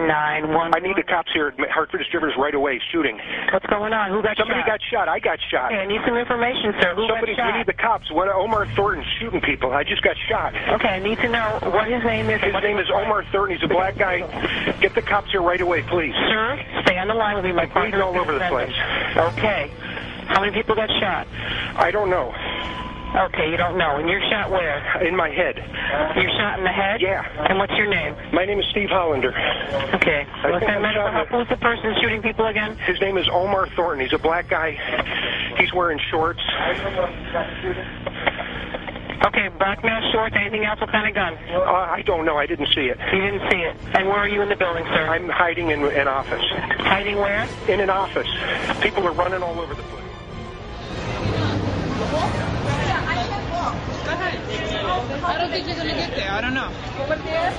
911. I need the cops here at Hartford Distributors right away, shooting. What's going on? Who got Somebody shot? got shot. I got shot. Okay, I need some information, sir. Who Somebody, got shot? we need the cops. What, Omar Thornton's shooting people. I just got shot. Okay, I need to know what his name is. His name is Omar Thornton. He's a black guy. Get the cops here right away, please. Sir, stay on the line with me. My Bleeding all over the place. Okay. How many people got shot? I don't know. Okay, you don't know. And you're shot where? In my head. You're shot in the head? Yeah. And what's your name? My name is Steve Hollander. Okay. What's that medical help? Who's the person shooting people again? His name is Omar Thornton. He's a black guy. He's wearing shorts. Okay, black man, shorts, anything else? What kind of gun? I don't know. I didn't see it. You didn't see it. And where are you in the building, sir? I'm hiding in an office. Hiding where? In an office. People are running all over the place. I don't think you're going to get there. I don't know. Over there?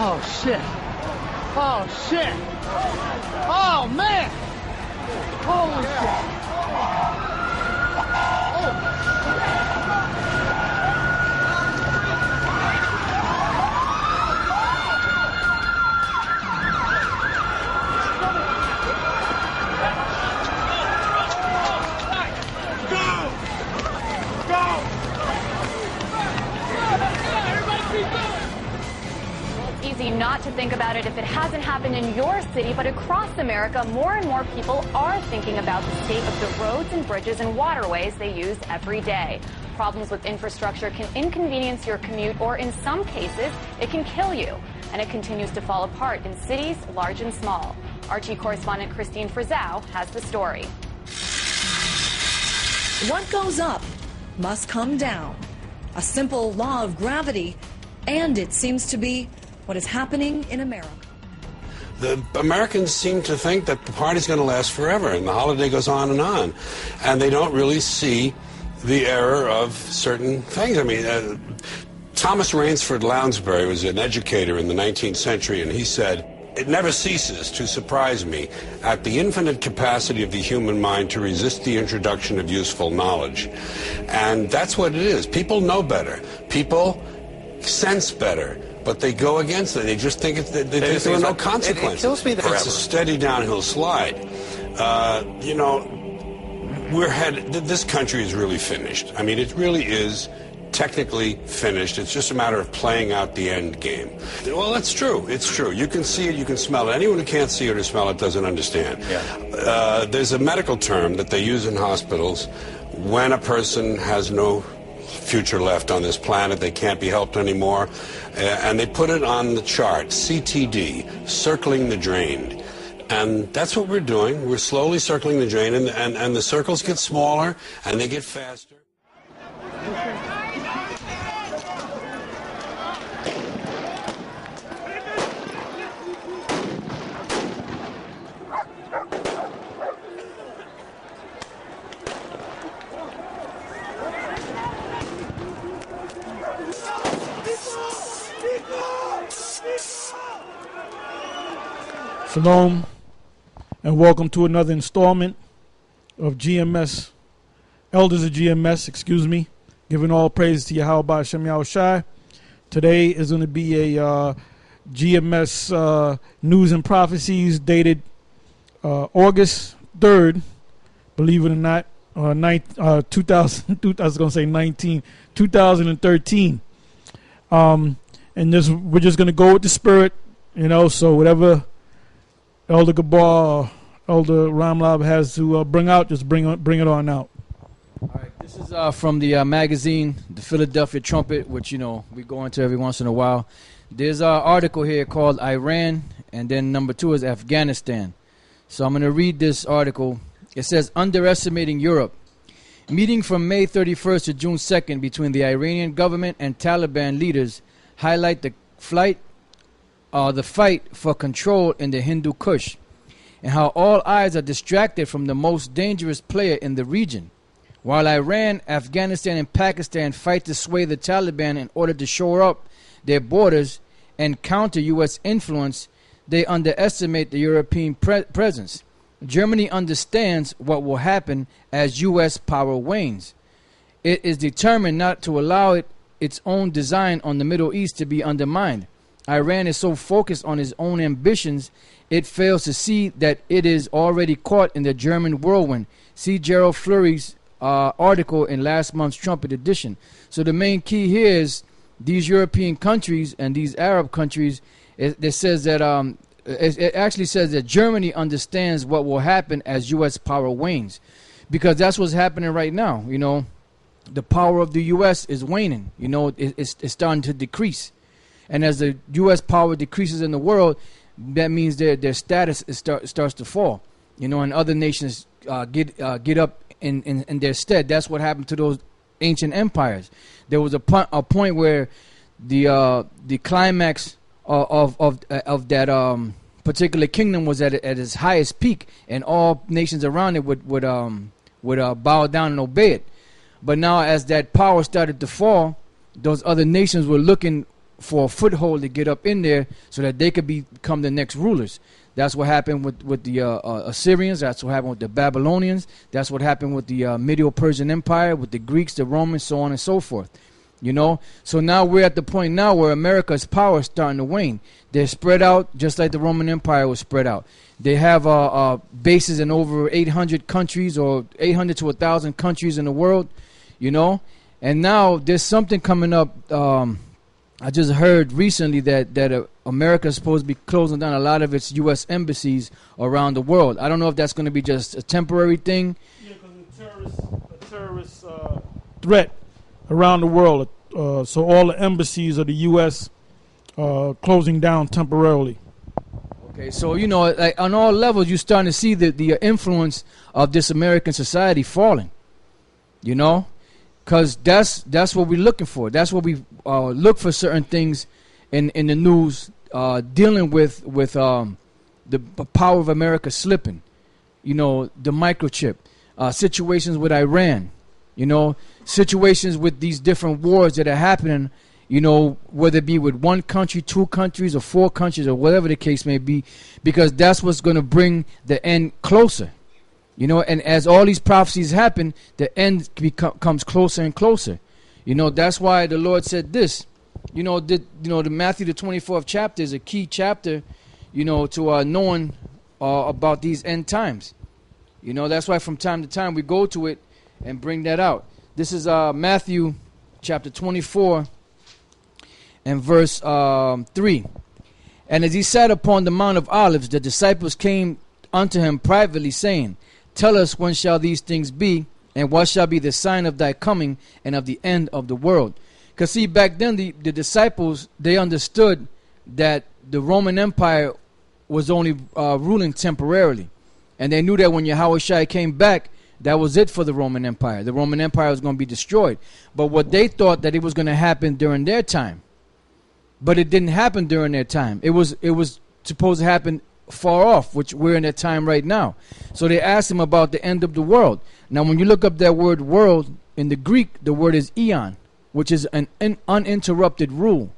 Oh, shit. Oh, shit. Oh, man. Holy shit. Easy not to think about it if it hasn't happened in your city, but across America, more and more people are thinking about the state of the roads and bridges and waterways they use every day. Problems with infrastructure can inconvenience your commute, or in some cases, it can kill you. And it continues to fall apart in cities large and small. RT correspondent Christine Frizzau has the story. What goes up must come down. A simple law of gravity, and it seems to be what is happening in America. The Americans seem to think that the party's going to last forever, and the holiday goes on, and they don't really see the error of certain things. I mean, Thomas Rainsford Lounsbury was an educator in the 19th century, and he said, "It never ceases to surprise me at the infinite capacity of the human mind to resist the introduction of useful knowledge." And that's what it is. People know better. People sense better. But they go against it. They just think there are no consequences. It kills me forever. It's a steady downhill slide. You know, this country is really finished. I mean, it really is technically finished. It's just a matter of playing out the end game. Well, that's true. It's true. You can see it. You can smell it. Anyone who can't see it or smell it doesn't understand. Yeah. There's a medical term that they use in hospitals when a person has no future left on this planet, they can't be helped anymore, and they put it on the chart, CTD, circling the drain. And that's what we're doing. We're slowly circling the drain, and the circles get smaller and they get faster. Shalom, and welcome to another installment of GMS, Elders of GMS, giving all praise to Yahweh Hashem Yahushai. Today is going to be a GMS News and Prophecies dated August 3rd, believe it or not, 2013. And we're just going to go with the spirit, so whatever Elder Gabar, Elder Ramlab has to bring out, just bring it on out. All right, this is from the magazine, the Philadelphia Trumpet, which, we go into every once in a while. There's an article here called Iran, and then number 2 is Afghanistan. So I'm going to read this article. It says, Underestimating Europe. Meeting from May 31st to June 2nd between the Iranian government and Taliban leaders highlight the fight for control in the Hindu Kush, and how all eyes are distracted from the most dangerous player in the region. While Iran, Afghanistan, and Pakistan fight to sway the Taliban in order to shore up their borders and counter U.S. influence, they underestimate the European presence. Germany understands what will happen as U.S. power wanes. It is determined not to allow its own design on the Middle East to be undermined. Iran is so focused on its own ambitions, it fails to see that it is already caught in the German whirlwind. See Gerald Fleury's article in last month's Trumpet edition. So the main key here is these European countries and these Arab countries. It says that it actually says that Germany understands what will happen as U.S. power wanes, because that's what's happening right now. You know, the power of the U.S. is waning. You know, it's starting to decrease, and as the U.S. power decreases in the world, that means their status starts to fall. You know, and other nations get up in their stead. That's what happened to those ancient empires. There was a point where the climax of that particular kingdom was at its highest peak, and all nations around it would bow down and obey it. But now, as that power started to fall, those other nations were looking for a foothold to get up in there so that they could become the next rulers. That's what happened with the Assyrians. That's what happened with the Babylonians. That's what happened with the Medo-Persian Empire, with the Greeks, the Romans, so on and so forth. You know, so now we're at the point now where America's power is starting to wane. They're spread out just like the Roman Empire was spread out. They have bases in over 800 countries, or 800 to 1,000 countries in the world, you know. And now there's something coming up. I just heard recently that America is supposed to be closing down a lot of its U.S. embassies around the world. I don't know if that's going to be just a temporary thing. Yeah, because a terrorist threat around the world. So all the embassies of the U.S. Closing down temporarily. Okay, so, you know, like on all levels, you're starting to see the influence of this American society falling, you know, because that's what we're looking for. That's what we look for, certain things in the news dealing with the power of America slipping, you know, the microchip, situations with Iran, you know, situations with these different wars that are happening, you know, whether it be with one country, two countries, or four countries, or whatever the case may be, because that's what's going to bring the end closer. You know, and as all these prophecies happen, the end comes closer and closer. You know, that's why the Lord said this. You know, the Matthew the 24th chapter is a key chapter, you know, to knowing about these end times. You know, that's why from time to time we go to it and bring that out. This is Matthew chapter 24 and verse 3. And as he sat upon the Mount of Olives, the disciples came unto him privately, saying, Tell us, when shall these things be, and what shall be the sign of thy coming and of the end of the world? Because see, back then the disciples, they understood that the Roman Empire was only ruling temporarily. And they knew that when Yahushua came back, that was it for the Roman Empire. The Roman Empire was going to be destroyed. But what they thought that it was going to happen during their time. But it didn't happen during their time. It was supposed to happen far off, which we're in that time right now. So they asked him about the end of the world. Now, when you look up that word world in the Greek, the word is eon, which is an uninterrupted rule.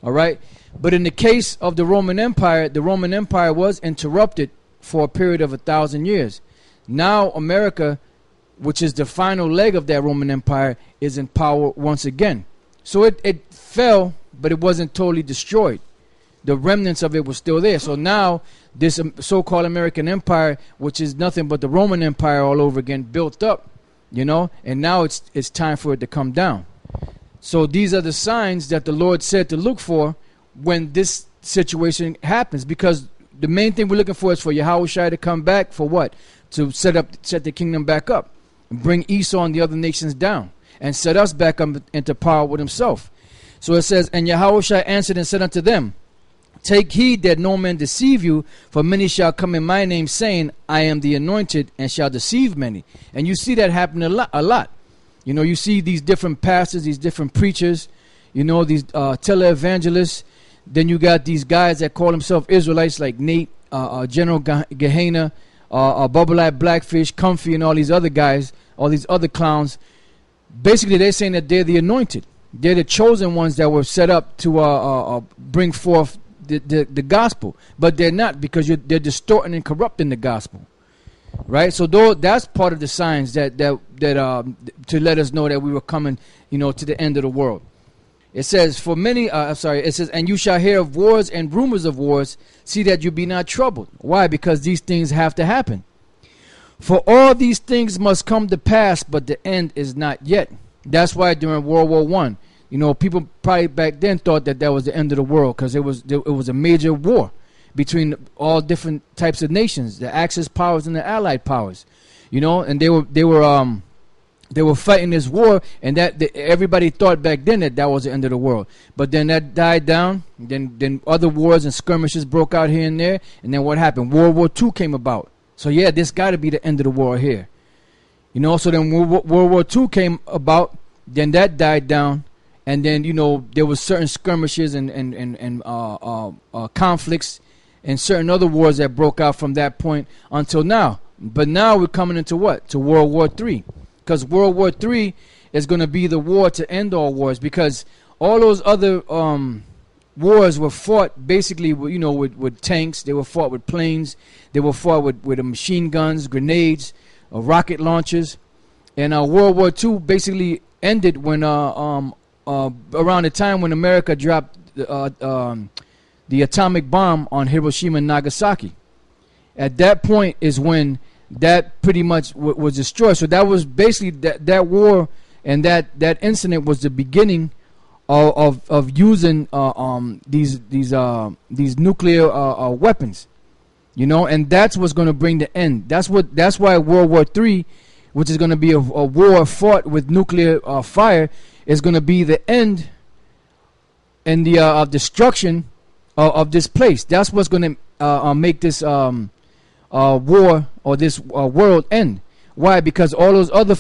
All right? But in the case of the Roman Empire was interrupted for a period of 1,000 years. Now America, which is the final leg of that Roman Empire, is in power once again. So it fell, but it wasn't totally destroyed. The remnants of it was still there. So now this so-called American Empire, which is nothing but the Roman Empire all over again, built up, you know, and now it's time for it to come down. So these are the signs that the Lord said to look for when this situation happens, because the main thing we're looking for is for Yahushua to come back. For what? To set the kingdom back up and bring Esau and the other nations down and set us back up into power with himself. So it says, And Yahushua answered and said unto them, Take heed that no man deceive you, for many shall come in my name, saying, I am the anointed, and shall deceive many. And you see that happen a lot. You know, you see these different pastors, these different preachers, you know, these televangelists. Then you got these guys that call themselves Israelites, like Nate, General Gehenna, Bubble Eye Blackfish, Comfy, and all these other guys, all these other clowns. Basically, they're saying that they're the anointed. They're the chosen ones that were set up to bring forth the gospel, but they're not, because they're distorting and corrupting the gospel, right? So that's part of the signs that to let us know that we were coming, to the end of the world. It says, it says, and you shall hear of wars and rumors of wars. See that you be not troubled. Why? Because these things have to happen. For all these things must come to pass, but the end is not yet. That's why during World War I, people probably back then thought that was the end of the world, because it was a major war between all different types of nations, the Axis powers and the Allied powers, and they were fighting this war, and everybody thought back then that was the end of the world. But then that died down. Then other wars and skirmishes broke out here and there. And then what happened? World War II came about. So yeah, this got to be the end of the world here. So then World War II came about. Then that died down. And then, there was certain skirmishes and conflicts and certain other wars that broke out from that point until now. But now we're coming into what? To World War III. Because World War III is going to be the war to end all wars, because all those other wars were fought basically, with tanks. They were fought with planes. They were fought with machine guns, grenades, rocket launchers. And World War II basically ended when around the time when America dropped the atomic bomb on Hiroshima and Nagasaki. At that point is when that pretty much was destroyed. So that was basically that war, and that incident was the beginning of using these nuclear weapons, and that's what's going to bring the end. That's why World War III, which is going to be a war fought with nuclear fire, is going to be the end and the destruction of this place. That's what's going to make this war or this world end. Why? Because all those other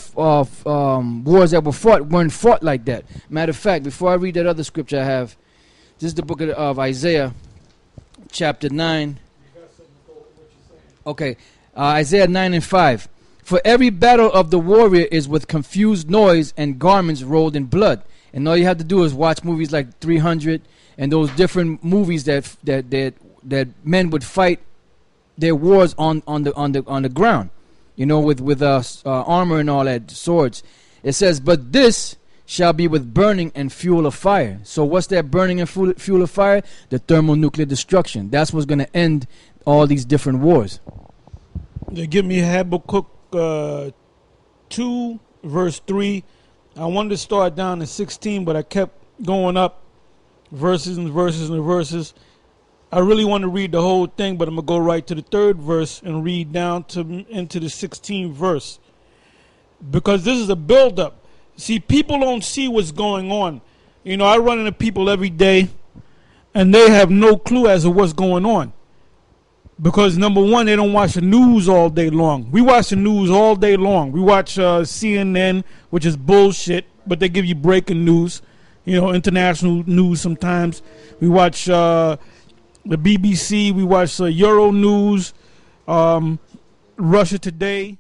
wars that were fought weren't fought like that. Matter of fact, before I read that other scripture I have, this is the book of Isaiah, chapter 9. Okay, Isaiah 9 and 5. For every battle of the warrior is with confused noise and garments rolled in blood. And all you have to do is watch movies like 300 and those different movies that men would fight their wars on the ground, with armor and all that, swords. It says, but this shall be with burning and fuel of fire. So what's that burning and fuel of fire? The thermonuclear destruction. That's what's going to end all these different wars. They give me Habakkuk 2 verse 3. I wanted to start down at 16, but I kept going up verses and verses and verses. I really want to read the whole thing, but I'm going to go right to the 3rd verse and read down into the 16th verse, because this is a build-up. See, people don't see what's going on. I run into people every day, and they have no clue as to what's going on, because number one, they don't watch the news all day long. We watch the news all day long. We watch CNN, which is bullshit, but they give you breaking news, international news sometimes. We watch the BBC, we watch Euro News, Russia Today.